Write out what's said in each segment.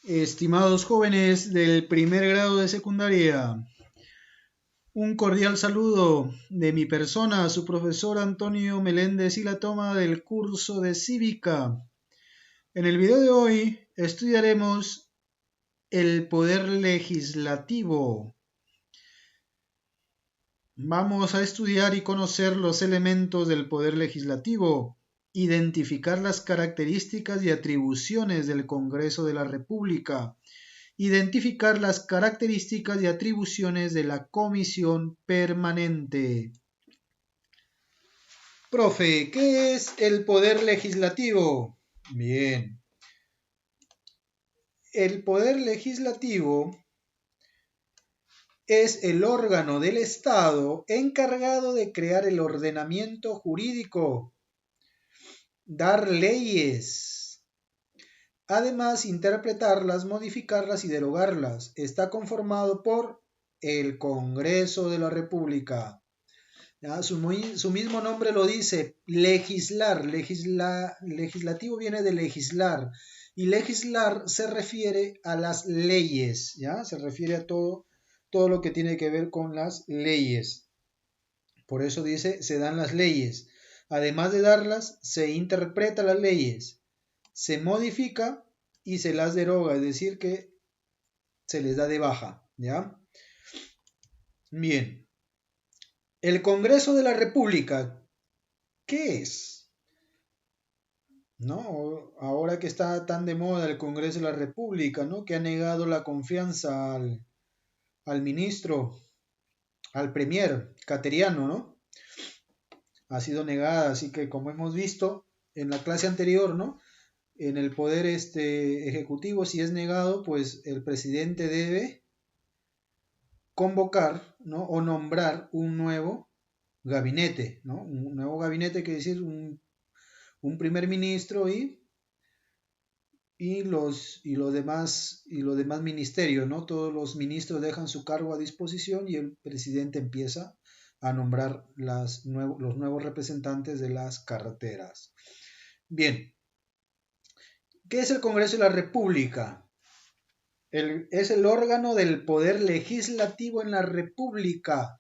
Estimados jóvenes del primer grado de secundaria, un cordial saludo de mi persona, su profesor Antonio Meléndez y la toma del curso de Cívica. En el video de hoy estudiaremos el poder legislativo. Vamos a estudiar y conocer los elementos del poder legislativo, identificar las características y atribuciones del Congreso de la República, identificar las características y atribuciones de la Comisión Permanente. Profe, ¿qué es el poder legislativo? Bien. El poder legislativo es el órgano del Estado encargado de crear el ordenamiento jurídico, dar leyes, además interpretarlas, modificarlas y derogarlas. Está conformado por el Congreso de la República. ¿Ya? Su mismo nombre lo dice, legislar. Legislativo viene de legislar. Y legislar se refiere a las leyes, ¿ya? Se refiere a todo lo que tiene que ver con las leyes. Por eso dice, se dan las leyes. Además de darlas, se interpreta las leyes, se modifica y se las deroga, es decir, que se les da de baja, ¿ya? Bien. El Congreso de la República, ¿qué es? ¿No? Ahora que está tan de moda el Congreso de la República, ¿no? Que ha negado la confianza al ministro, al premier Cateriano, ¿no? Ha sido negada, así que como hemos visto en la clase anterior, ¿no? En el poder ejecutivo, si es negado, pues el presidente debe convocar, ¿no? O nombrar un nuevo gabinete, ¿no? Un nuevo gabinete, quiere decir un primer ministro los demás ministerios, ¿no? Todos los ministros dejan su cargo a disposición y el presidente empieza a nombrar los nuevos representantes de las carteras. Bien, ¿qué es el Congreso de la República? Es el órgano del poder legislativo en la República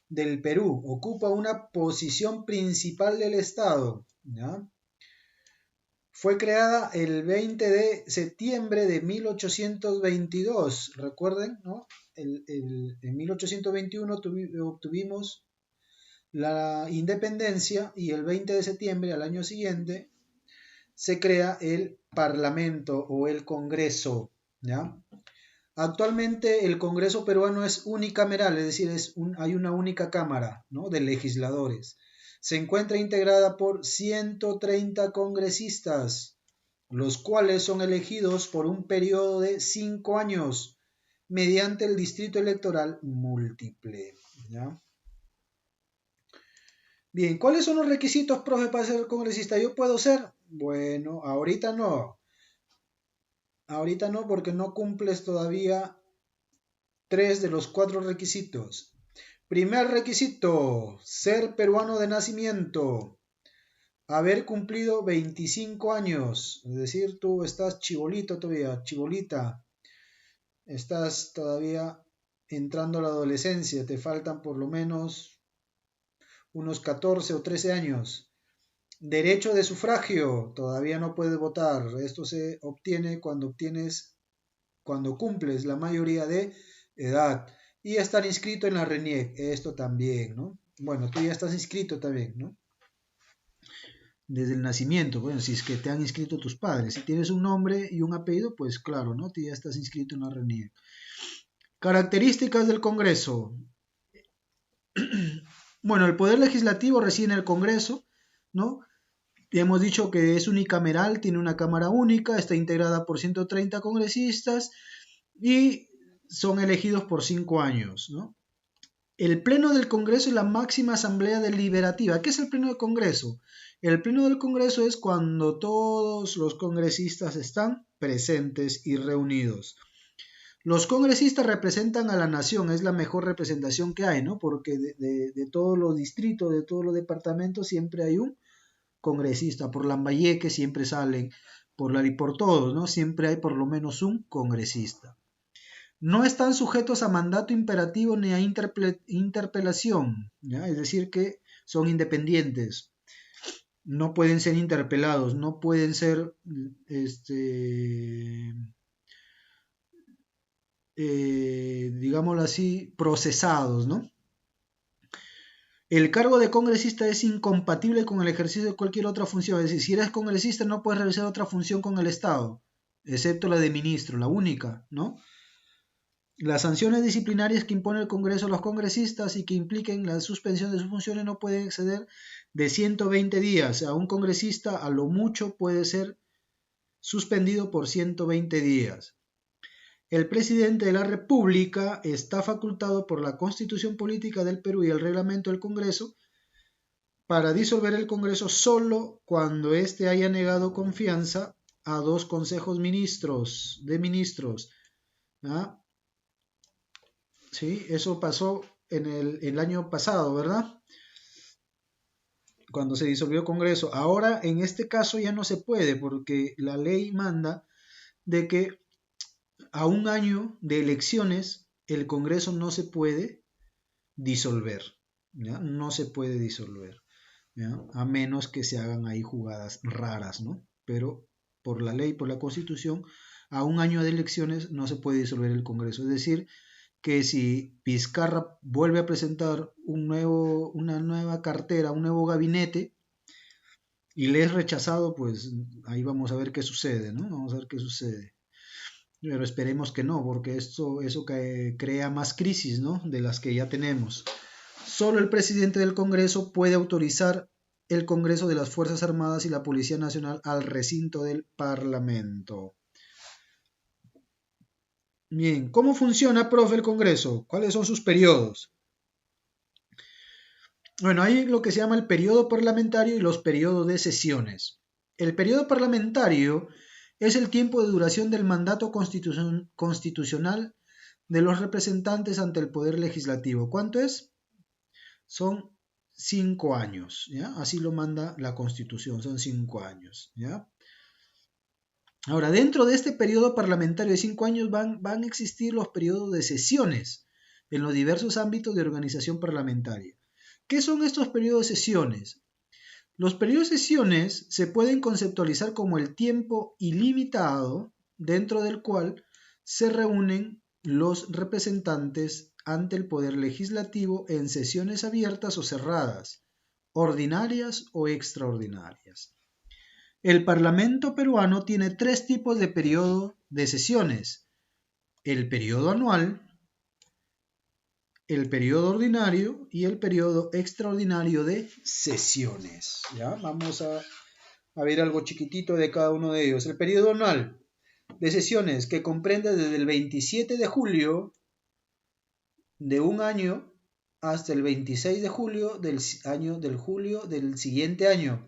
del Perú. Ocupa una posición principal del Estado, ¿ya? Fue creada el 20 de septiembre de 1822. Recuerden, ¿no? En 1821 obtuvimos la independencia y el 20 de septiembre al año siguiente se crea el Parlamento o el Congreso, ¿ya? Actualmente el Congreso peruano es unicameral, es decir, hay una única cámara, ¿no? De legisladores. Se encuentra integrada por 130 congresistas, los cuales son elegidos por un periodo de 5 años mediante el distrito electoral múltiple, ¿ya? Bien, ¿cuáles son los requisitos, profe, para ser congresista? ¿Yo puedo ser? Bueno, ahorita no. Ahorita no, porque no cumples todavía 3 de los 4 requisitos. Primer requisito, ser peruano de nacimiento. Haber cumplido 25 años. Es decir, tú estás chibolito todavía, chibolita. Estás todavía entrando a la adolescencia. Te faltan por lo menos unos 14 o 13 años. Derecho de sufragio, todavía no puedes votar. Esto se obtiene cuando cumples la mayoría de edad. Y estar inscrito en la RENIEC, esto también, ¿no? Bueno, tú ya estás inscrito también, ¿no? Desde el nacimiento, bueno, si es que te han inscrito tus padres. Si tienes un nombre y un apellido, pues claro, ¿no? Tú ya estás inscrito en la RENIEC. Características del Congreso. Bueno, el Poder Legislativo reside en el Congreso, ¿no? Hemos dicho que es unicameral, tiene una cámara única, está integrada por 130 congresistas y son elegidos por 5 años, ¿no? El Pleno del Congreso es la máxima asamblea deliberativa. ¿Qué es el Pleno del Congreso? El Pleno del Congreso es cuando todos los congresistas están presentes y reunidos. Los congresistas representan a la nación, es la mejor representación que hay, ¿no? Porque de todos los distritos, de todos los departamentos, siempre hay un congresista. Por Lambayeque siempre salen, por la ley por todos, ¿no? Siempre hay por lo menos un congresista. No están sujetos a mandato imperativo ni a interpelación, ¿ya? Es decir, que son independientes, no pueden ser interpelados, no pueden ser, digámoslo así, procesados, ¿no? El cargo de congresista es incompatible con el ejercicio de cualquier otra función. Es decir, si eres congresista no puedes realizar otra función con el Estado, excepto la de ministro, la única, ¿no? Las sanciones disciplinarias que impone el Congreso a los congresistas y que impliquen la suspensión de sus funciones no pueden exceder de 120 días. A un congresista a lo mucho puede ser suspendido por 120 días. El presidente de la República está facultado por la Constitución Política del Perú y el reglamento del Congreso para disolver el Congreso solo cuando éste haya negado confianza a 2 consejos de ministros. ¿Ah? Sí, eso pasó en el año pasado, ¿verdad? Cuando se disolvió el Congreso. Ahora, en este caso ya no se puede porque la ley manda de que a un año de elecciones el Congreso no se puede disolver, ¿ya? No se puede disolver, ¿ya? A menos que se hagan ahí jugadas raras, ¿no? Pero por la ley, por la Constitución, a un año de elecciones no se puede disolver el Congreso. Es decir, que si Vizcarra vuelve a presentar una nueva cartera, un nuevo gabinete, y le es rechazado, pues ahí vamos a ver qué sucede, ¿no? Vamos a ver qué sucede. Pero esperemos que no, porque eso crea más crisis, ¿no? De las que ya tenemos. Solo el presidente del Congreso puede autorizar el Congreso de las Fuerzas Armadas y la Policía Nacional al recinto del Parlamento. Bien, ¿cómo funciona, profe, el Congreso? ¿Cuáles son sus periodos? Bueno, hay lo que se llama el periodo parlamentario y los periodos de sesiones. El periodo parlamentario es el tiempo de duración del mandato constitucional de los representantes ante el Poder Legislativo. ¿Cuánto es? Son 5 años, ¿ya? Así lo manda la Constitución, son 5 años, ¿ya? Ahora, dentro de este periodo parlamentario de 5 años van a existir los periodos de sesiones en los diversos ámbitos de organización parlamentaria. ¿Qué son estos periodos de sesiones? Los periodos de sesiones se pueden conceptualizar como el tiempo ilimitado dentro del cual se reúnen los representantes ante el Poder Legislativo en sesiones abiertas o cerradas, ordinarias o extraordinarias. El Parlamento peruano tiene 3 tipos de periodo de sesiones: el periodo anual, el periodo ordinario y el periodo extraordinario de sesiones. ¿Ya? Vamos a ver algo chiquitito de cada uno de ellos. El periodo anual de sesiones, que comprende desde el 27 de julio de un año hasta el 26 de julio del siguiente año.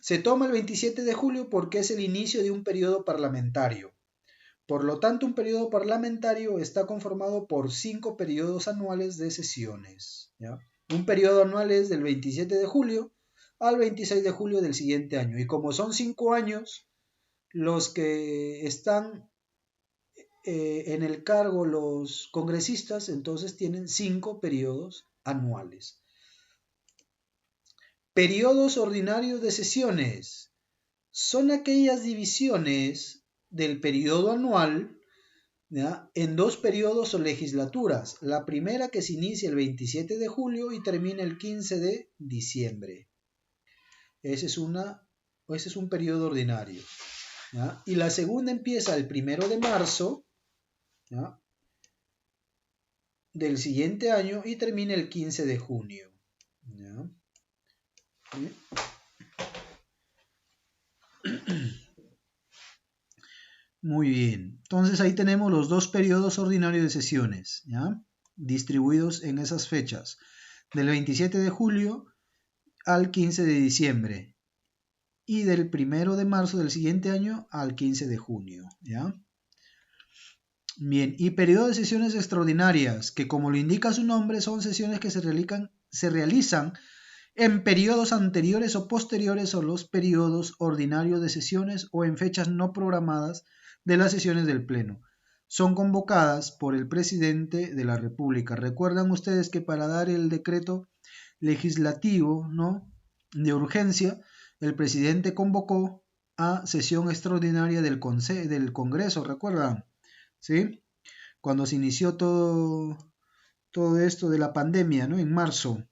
Se toma el 27 de julio porque es el inicio de un periodo parlamentario. Por lo tanto, un periodo parlamentario está conformado por 5 periodos anuales de sesiones, ¿ya? Un periodo anual es del 27 de julio al 26 de julio del siguiente año. Y como son 5 años, los que están en el cargo, los congresistas, entonces tienen 5 periodos anuales. Periodos ordinarios de sesiones son aquellas divisiones del periodo anual, ¿ya?, en 2 periodos o legislaturas. La primera que se inicia el 27 de julio y termina el 15 de diciembre. Ese es un periodo ordinario, ¿ya? Y la segunda empieza el 1 de marzo, ¿ya?, del siguiente año y termina el 15 de junio. ¿Ya? ¿Sí? Muy bien, entonces ahí tenemos los 2 periodos ordinarios de sesiones, ¿ya?, distribuidos en esas fechas, del 27 de julio al 15 de diciembre y del 1 de marzo del siguiente año al 15 de junio, ¿ya? Bien, y periodo de sesiones extraordinarias, que como lo indica su nombre, son sesiones que se realizan en periodos anteriores o posteriores a los periodos ordinarios de sesiones o en fechas no programadas de las sesiones del Pleno. Son convocadas por el presidente de la República. Recuerdan ustedes que para dar el decreto legislativo, ¿no?, de urgencia, el presidente convocó a sesión extraordinaria del Congreso, ¿recuerdan? ¿Sí? Cuando se inició todo esto de la pandemia, ¿no?, en marzo.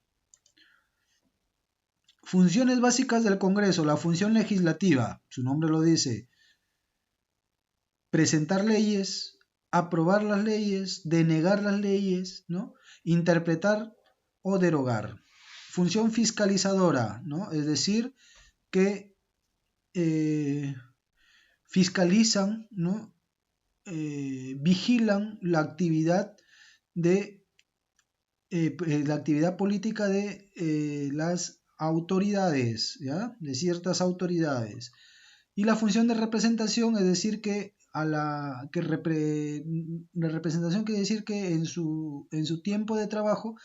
Funciones básicas del Congreso, la función legislativa, su nombre lo dice, presentar leyes, aprobar las leyes, denegar las leyes, ¿no?, interpretar o derogar. Función fiscalizadora, ¿no?, es decir, que fiscalizan, ¿no?, vigilan la actividad la actividad política de las autoridades, ¿ya?, de ciertas autoridades. Y la función de representación, es decir, que la representación quiere decir que en su tiempo de trabajo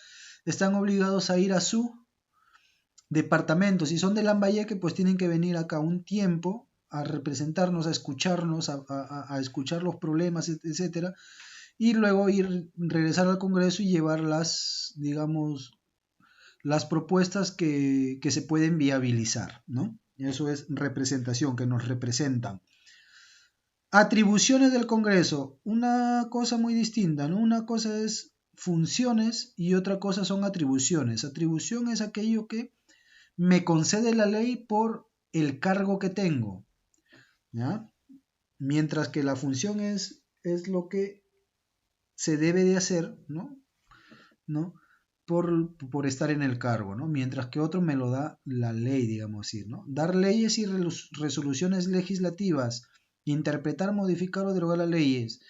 están obligados a ir a su departamento. Si son de Lambayeque, pues tienen que venir acá un tiempo a representarnos, a escucharnos, a escuchar los problemas, etcétera, y luego regresar al Congreso y llevar digamos, las propuestas que se pueden viabilizar, ¿no? Eso es representación, que nos representan. Atribuciones del Congreso, una cosa muy distinta, ¿no? Una cosa es funciones y otra cosa son atribuciones. Atribución es aquello que me concede la ley por el cargo que tengo, ¿ya? Mientras que la función es lo que se debe de hacer, ¿no? Por estar en el cargo, ¿no? Mientras que otro me lo da la ley, digamos así, ¿no? Dar leyes y resoluciones legislativas, interpretar, modificar o derogar las leyes,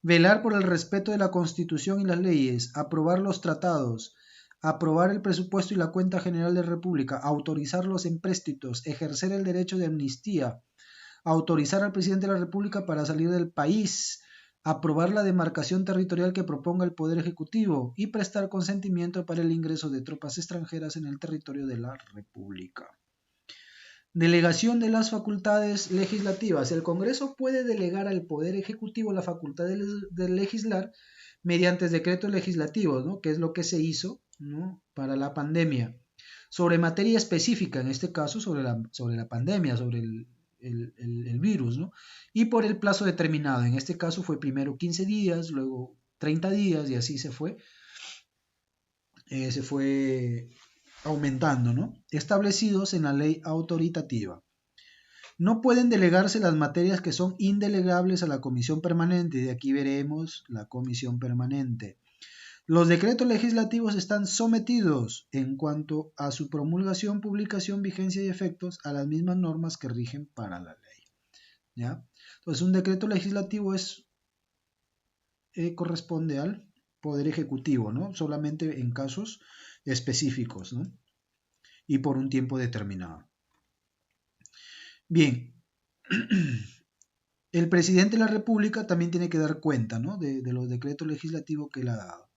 velar por el respeto de la Constitución y las leyes, aprobar los tratados, aprobar el presupuesto y la cuenta general de la República, autorizar los empréstitos, ejercer el derecho de amnistía, autorizar al presidente de la República para salir del país, aprobar la demarcación territorial que proponga el Poder Ejecutivo y prestar consentimiento para el ingreso de tropas extranjeras en el territorio de la República. Delegación de las facultades legislativas. El Congreso puede delegar al Poder Ejecutivo la facultad de legislar mediante decretos legislativos, ¿no?, que es lo que se hizo, ¿no?, para la pandemia, sobre materia específica, en este caso sobre la pandemia, sobre el virus, ¿no?, y por el plazo determinado. En este caso fue primero 15 días, luego 30 días y así se fue aumentando, ¿no?, establecidos en la ley autoritativa. No pueden delegarse las materias que son indelegables a la comisión permanente, de aquí veremos la comisión permanente. Los decretos legislativos están sometidos, en cuanto a su promulgación, publicación, vigencia y efectos, a las mismas normas que rigen para la ley, ¿ya? Entonces, un decreto legislativo corresponde al Poder Ejecutivo, ¿no?, solamente en casos específicos, ¿no?, y por un tiempo determinado. Bien, el presidente de la República también tiene que dar cuenta, ¿no?, de los decretos legislativos que él ha dado.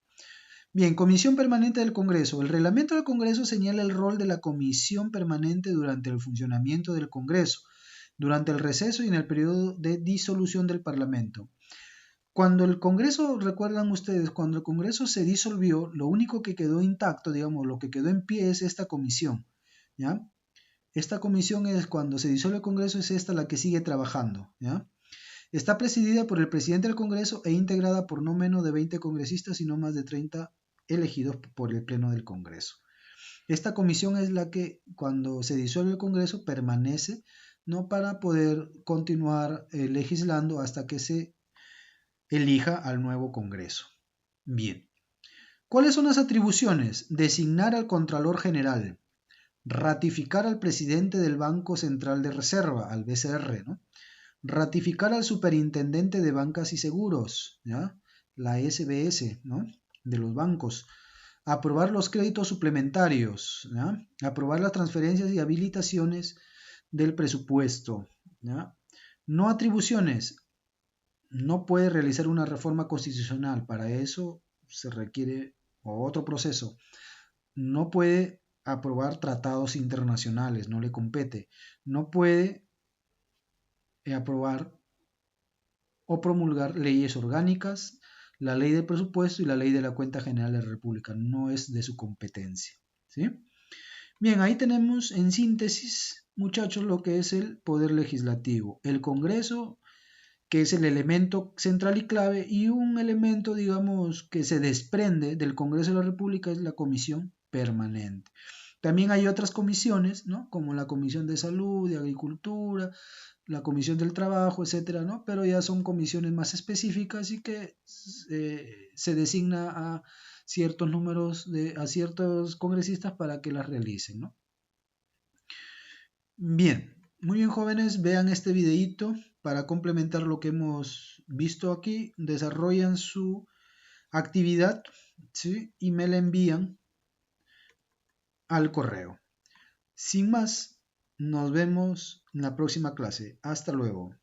Bien, Comisión Permanente del Congreso. El reglamento del Congreso señala el rol de la Comisión Permanente durante el funcionamiento del Congreso, durante el receso y en el periodo de disolución del Parlamento. Cuando el Congreso, recuerdan ustedes, cuando el Congreso se disolvió, lo único que quedó intacto, digamos, lo que quedó en pie es esta comisión, ¿ya? Esta comisión es, cuando se disuelve el Congreso, es esta la que sigue trabajando, ¿ya? Está presidida por el presidente del Congreso e integrada por no menos de 20 congresistas y no más de 30 elegidos por el Pleno del Congreso. Esta comisión es la que, cuando se disuelve el Congreso, permanece, ¿no?, para poder continuar legislando hasta que se elija al nuevo Congreso. Bien. ¿Cuáles son las atribuciones? Designar al Contralor General, ratificar al presidente del Banco Central de Reserva, al BCR, ¿no?, ratificar al Superintendente de Bancas y Seguros, ¿ya?, la SBS, ¿no?, de los bancos, aprobar los créditos suplementarios, ¿ya?, aprobar las transferencias y habilitaciones del presupuesto, ¿ya? No atribuciones. No puede realizar una reforma constitucional, para eso se requiere otro proceso. No puede aprobar tratados internacionales, no le compete. No puede aprobar o promulgar leyes orgánicas, la ley del presupuesto y la ley de la cuenta general de la República. No es de su competencia. ¿Sí? Bien, ahí tenemos en síntesis, muchachos, lo que es el poder legislativo. El Congreso, que es el elemento central y clave, y un elemento, digamos, que se desprende del Congreso de la República es la Comisión Permanente. También hay otras comisiones, ¿no? Como la Comisión de Salud, de Agricultura, la Comisión del Trabajo, etcétera, ¿no? Pero ya son comisiones más específicas y que se designa a ciertos números, a ciertos congresistas para que las realicen, ¿no? Bien, muy bien, jóvenes, vean este videíto para complementar lo que hemos visto aquí. Desarrollan su actividad, ¿sí? Y me la envían al correo. Sin más, nos vemos en la próxima clase. Hasta luego.